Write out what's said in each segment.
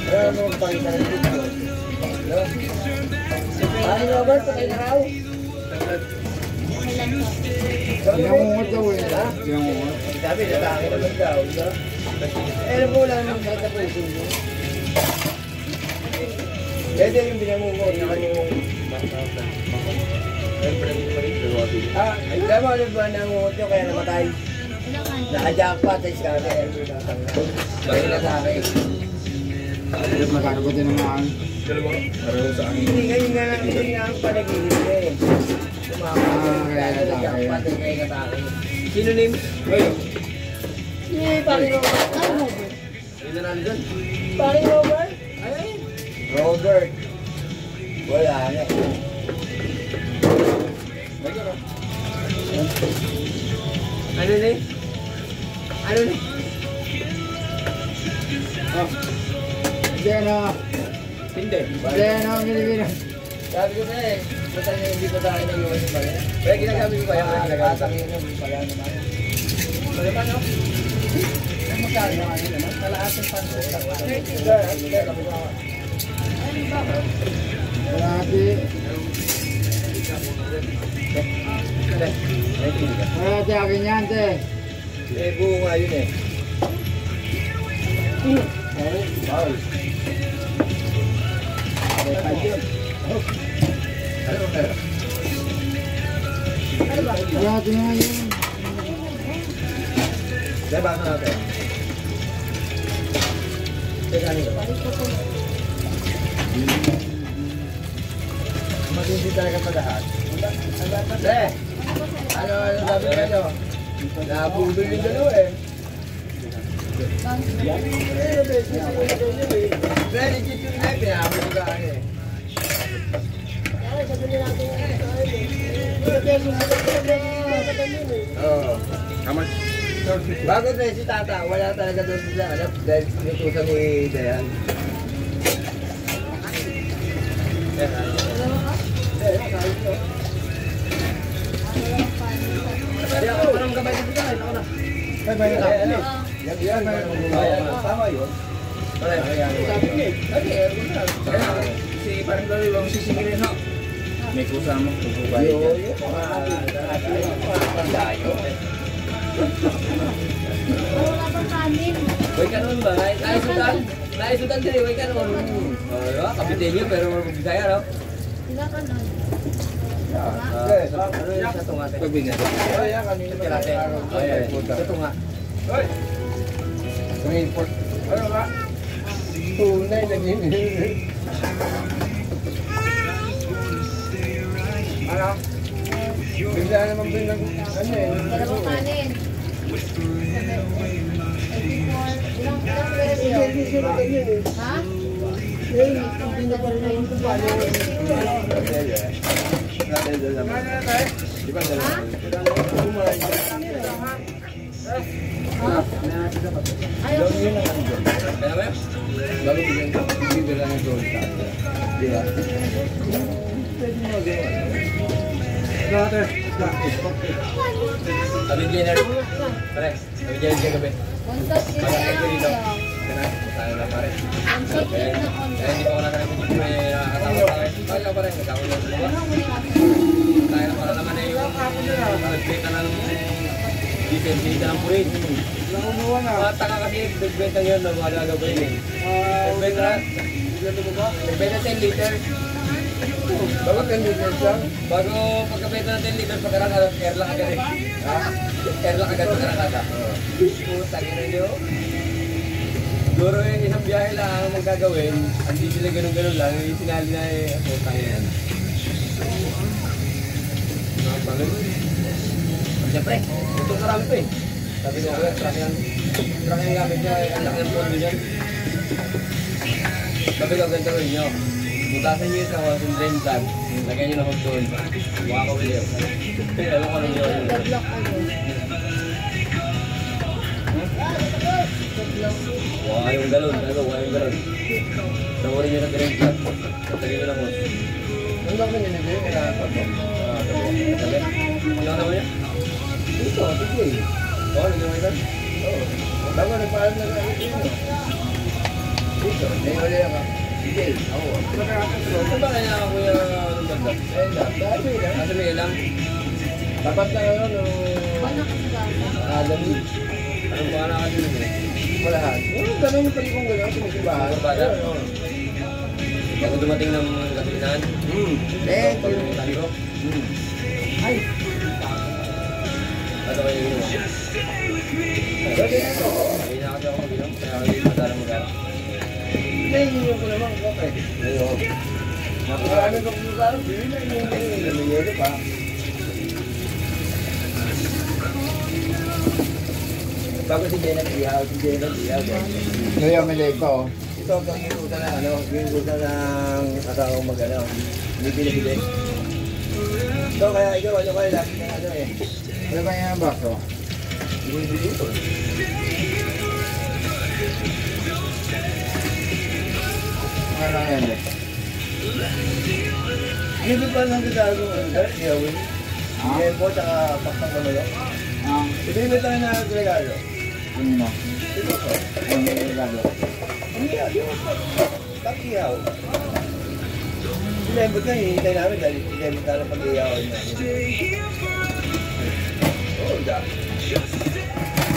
Ano mo pakita ng dito? Ano Robert, patay na raw? Pinangungot daw eh. Ha? Pinangungot. Sabi, natake naman daw. Eh, po lang yung sakit na puso mo. Pwede yung binangungot na kanyang ay, tama ano ba nangungot nyo kaya namatay? Naka-jackpot ay scammer. Bakit na sa akin? Magkano ba din naman? Hindi ngayon nga ang panaginip eh. Jackpot ay kaya na sa akin. Sino name? Si Paring Robert. Sino nandun? Paring Robert? Ay, Robert. Wala na. Ano ni? Ano ni? Oh. Hindi na. Hindi. Hindi na ang Pilipinas. Sabi ko na eh. Basta niya hindi pa tayo nang iwan yung pala. Kaya ginagamit ko kaya nga nagkatakin na pala naman. Pwede pa no? Ang magkano na ano naman? Kalahatan pa. Marati. Marati akin yan, te. Eh, buo nga yun eh. Bawal. Marati nga yun. Dahil baka natin. Teka nito. Matindi talaga pa lahat. Eh! Ano sabi kayo? Nabudol yung dalawa eh. Very cheap yung life eh. Habang yung gaan eh. Oo. Bago tayo si Tata, wala talaga doon sila. Alam, dahil nutusan ni Dayan. Parang gabay dito tayo. Ako na. Bye-bye na tayo. Yan. Tama yun. Sabi niya. Si parang gawin, huwag mo sisingilin ho. May kusama ko po ba yun? Layo. Wala pang kanin. Huwag ka naman ba? Naisudan din eh. Huwag ka naman. Kapitin niyo pero magbigaya no? Sila ka nun. Ano yung sa tunga? Pagbigyan. Sa tunga. Ano ba? Tunay na gini. Ano? Bigla naman bilang ano eh. Wala pang kanin. 84. Ilang presyo? Ha? Ayaw ko. Kaya ba? Bago bigla ng gold. Di ba? Sabi dinner. Pare, sabi dinner ka gabi. Malaki ko dito. Tayo na pare. Kaya hindi pa ako nakakita may nakakatawa tayo. Kaya pare, nagkakaw lang sa mga. Tayo na para naman eh yung nagbenta ng benta ng purin. Taka kasi nagbenta yun ng mga gagawin eh. Nagbenta 10 liters. Bago 10 liters lang? Bago pagkabenta ng 10 liters, pagkarang air lang agad eh. Air lang agad pagkarang agad. Tagin na nyo. Siguro yung isang biyahe lang ang magagawin, hindi sila ganun-ganun lang, yung sinali na eh, putang yan. Siyempre, itong karami pa eh. Sabi ko, truck yung gamit niya, ang laki ng pondo niya. Sabi ko, ganito rin nyo. Butasan nyo yung sa Housing Drain Plant, lagyan nyo na hot doon. Mukha ka ulit. Alam ko nang yun. Wah, yung galon. Wah, yung galon. Tawarin nyo na drain plant. Tatagin nyo lang mo. Ano ba nyo nyo? Ano naman niya? Ito, ito eh. Oo, nagawin ka? Oo. Bago, nagpaalam na lang ito. Dito, may wala lang ako. Sige, ako. Saan ba kaya ako yung banda? Ayun lang, dahil lang. Nasa may lang. Dapat na yun, no? Wala ka sa gata. Dami. Anong baka na kasi nun eh? Malahat. Ganun yung pali kong gano'n, sumisibahan. Bada? Bago dumating ng gasolinahan? Pag pumuntahan ko? Ay! Ano kayo yun? Sabi na kasi ako mag-inom, kaya ako yung madala mag-ara. Naiinyo ko naman, okay. Ayun. Nakarami ko kung saan, hindi na yung pa. Bago si Jenna ihaw, Ngayon, may leg ko. ito ang ginutan na ginutan ng asawang mag-ano, hindi pinibili. So kaya ikaw, ano kayo lagi na ano eh. Ano ba yan ang bakso? Binibili ko. Ano lang yan eh? Hindi pa lang kagago, ihawin. Yan po, tsaka paktang kamalo. Ibili tayo na regalo. Ano mo? Ito po. Ano may regalo? Hindi mo. Pag-ihaw. Sinembot ka, hinihintay namin dahil sinembot ka ng pag-ihawan namin. Oo, dati.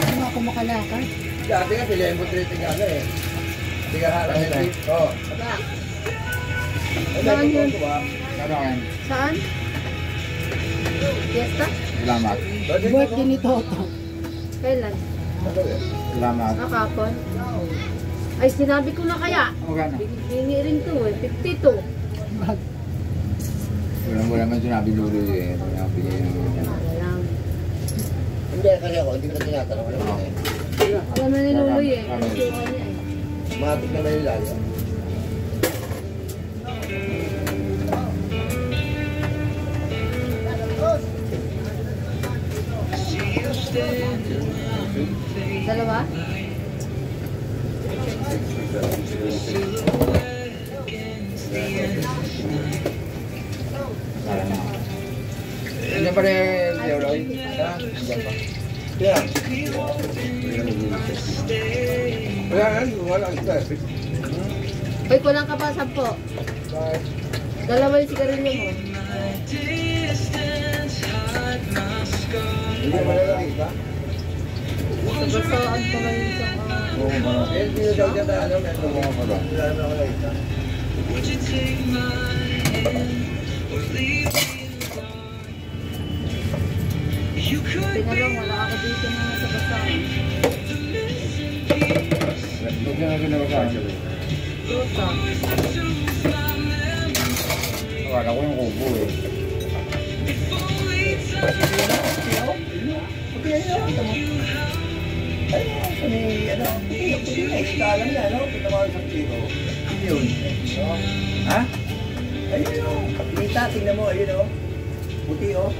Ano ako makalakad? Dati nga, sinembot rin yung ano eh. Hindi ka harap ng trip. Oo. Saan yun? Ano yan? Saan? Fiesta? Salamat. Birthday ni Toto. Kailan? Salamat. Nakapon? Ay, sinabi ko na kaya. Magkano? Bingi rin to eh. 52. Wala man sinabi dulo eh. Wala akong bigay ng Alam. Hindi, kasi ako, hindi ko na tinatanong. Alam na ni Luloy eh. Isukan niya eh. Matik na nalilala. Dalawa? Ano pa rin, Leroy? Ha? Kaya? Wala yan, wala ang stress. Uy, kulang ka pa 10. Dalawa yung sigarilyo mo. Hindi mo malalaki ba? Sabasaan pa man yung isang Oo, ano? Eh, hindi na daw dyan tayo, ano, meron mo ka ba? Wala na ako lang isa. Pinalong, wala ako dito na sa basaan. Huwag na ginawa sa akin. Tuta. Wala ko yung kubo eh. Ha? Ayun o. Kita, tingnan mo, ayun o. Puti o.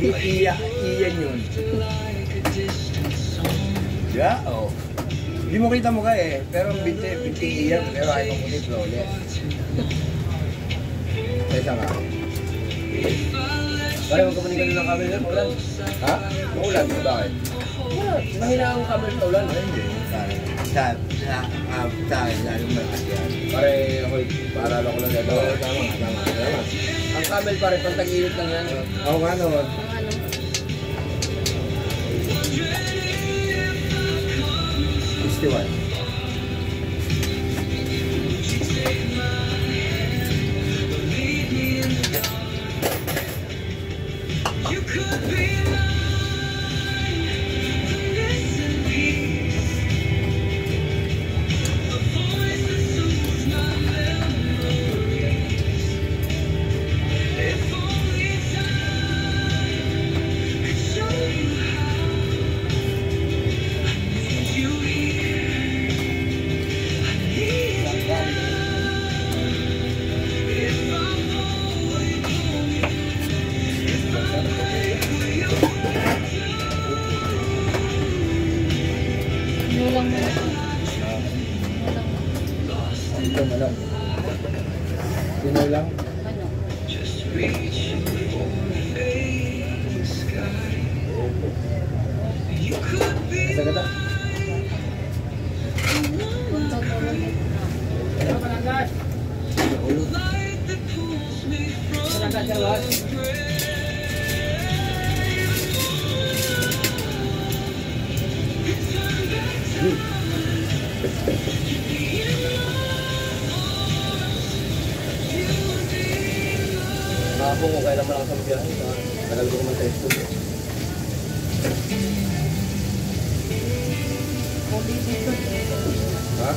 Iyan yun. Yeah, o. Hindi mo kita mukha eh. Pero binti iyan. Pero ayaw mo puti, flawless. Tesa nga. Pare, magkapanig ka ng camera ng ulan. Ha? Maulan? Bakit? Wala. Mahina ang camera sa ulan. Hindi. Sa akin, lalo malakas yan. Pare, ako, paalala ko lang ito. Tama. Ang camel pare, pang tag-init lang yan. Oo nga naman. Ang ano? Festival. Nulang mo. Ito mo lang. Sino lang? Ano? Kata-kata. Punta ko lang ito na. Ako kung kailan mo lang sa biyahe. Tagal ko naman sa school. Ha?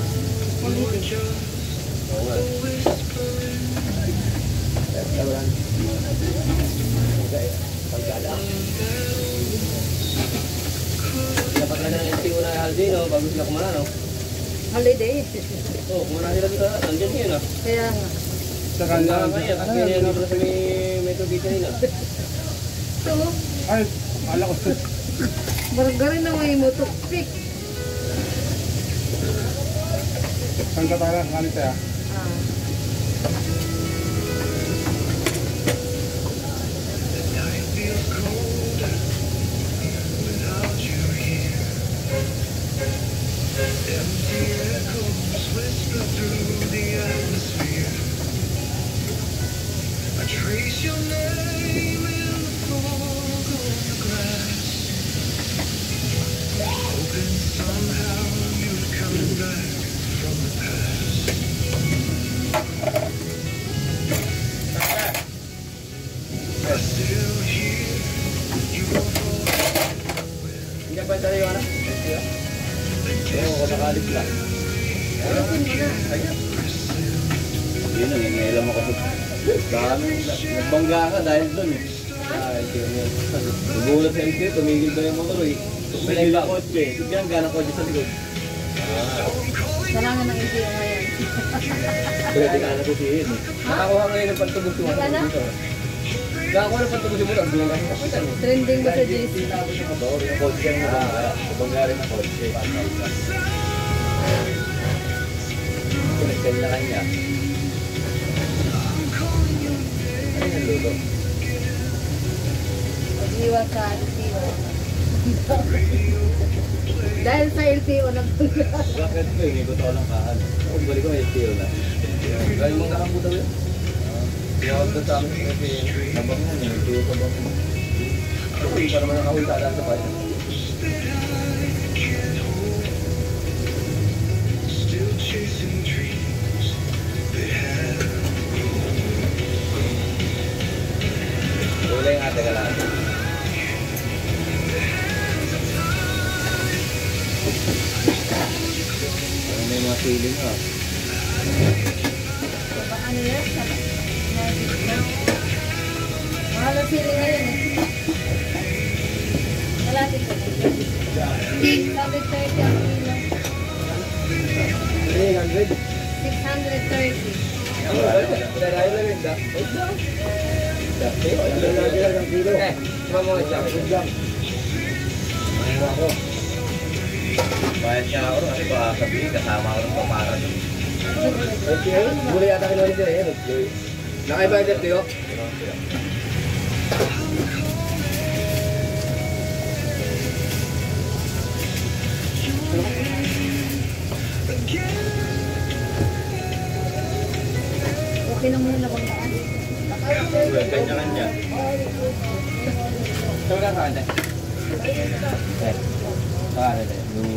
Oo nga. Tawaran. Okay. Pagkala. Dapat na ng LTO na Aldi, no? Bago sila kumana, no? Holiday. Oo, kumana sila dito. Nandiyan yun, no? Kaya nga. Sa Kanya kanya. nga yan. Kasi yan ako sa may tubig kanina. So, Ay, ala ko. baranggarin na may motopik. Saan ka tayo? Ano tayo? Ah. Trace your name in the fog on the grass, hoping somehow you'd come back from the past. I still hear your voice. Hindi pa tayo yung anak. Oo, kung nakalip lang. Yun, nangingilam ako. Dami, nagbangga ka dahil doon eh. Hindi kami yun. Nagulat sa LTO, tumigil daw yung motor eh. Tumigil ang kotse. Bigyan ka ng kotse sa likod. Kailangan ng LTO ngayon. Pwede ka na kusihin eh. Nakakuha ngayon ng pantubos yung Wala na? dito. Nakakuha ng pantubos yung motor. Bilang kasi kapitan eh. Trending ba sa JC? Tapos yung motor, yung kotse ang nabangga. Nabangga rin ang kotse. Pinagkanya kanya. Ano yung luto? Mag-iwas sa LTO. Dahil sa LTO nagpunta. Bakit ko yung ikot ako ng kahan? Kung balik ko may LTO na. Galing mong nakapu daw yun. Tinawag doon sa amin kasi Nabang yan eh, LTO ka bang? hindi pa naman nakahulta sa bayan. Still chasing dreams that have Wala yung ate ka lang. Ano na yung mga feeling ha? Baka ano yan? Mahal ang feeling ngayon eh. Malapit ko. Sabi 30 ang kilo. 300. 630. Dalayo lang yun. Wait lang. Dati. Dalayo lang kilo. Eh, sumama mo siya. Good lang. Mahina ako. Bayad niya ako kasi baka sabihin kasama ako ng papara doon. Okay. Muli yata kinulit yun eh. Nakaiba yung dito yun. Okay na muna kung saan. Kanya-kanya. Saan ka kanya? Ano na yun?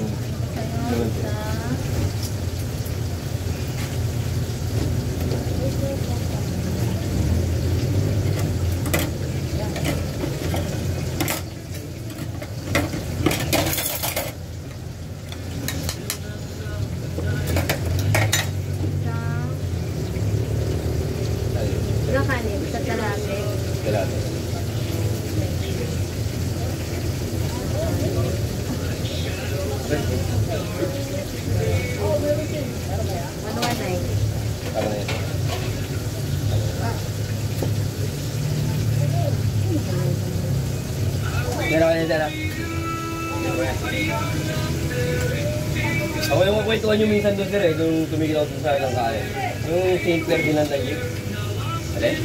Ilang kanin? Sa talate. Kailangan. Ano na eh? Tama na yun. Meron ka niya dyan ah. Ako yung makwentuhan yung minsan doon sir eh, kung tumigil ako sa ilang kain. Yung St. Ferdinand na jeep. Alin?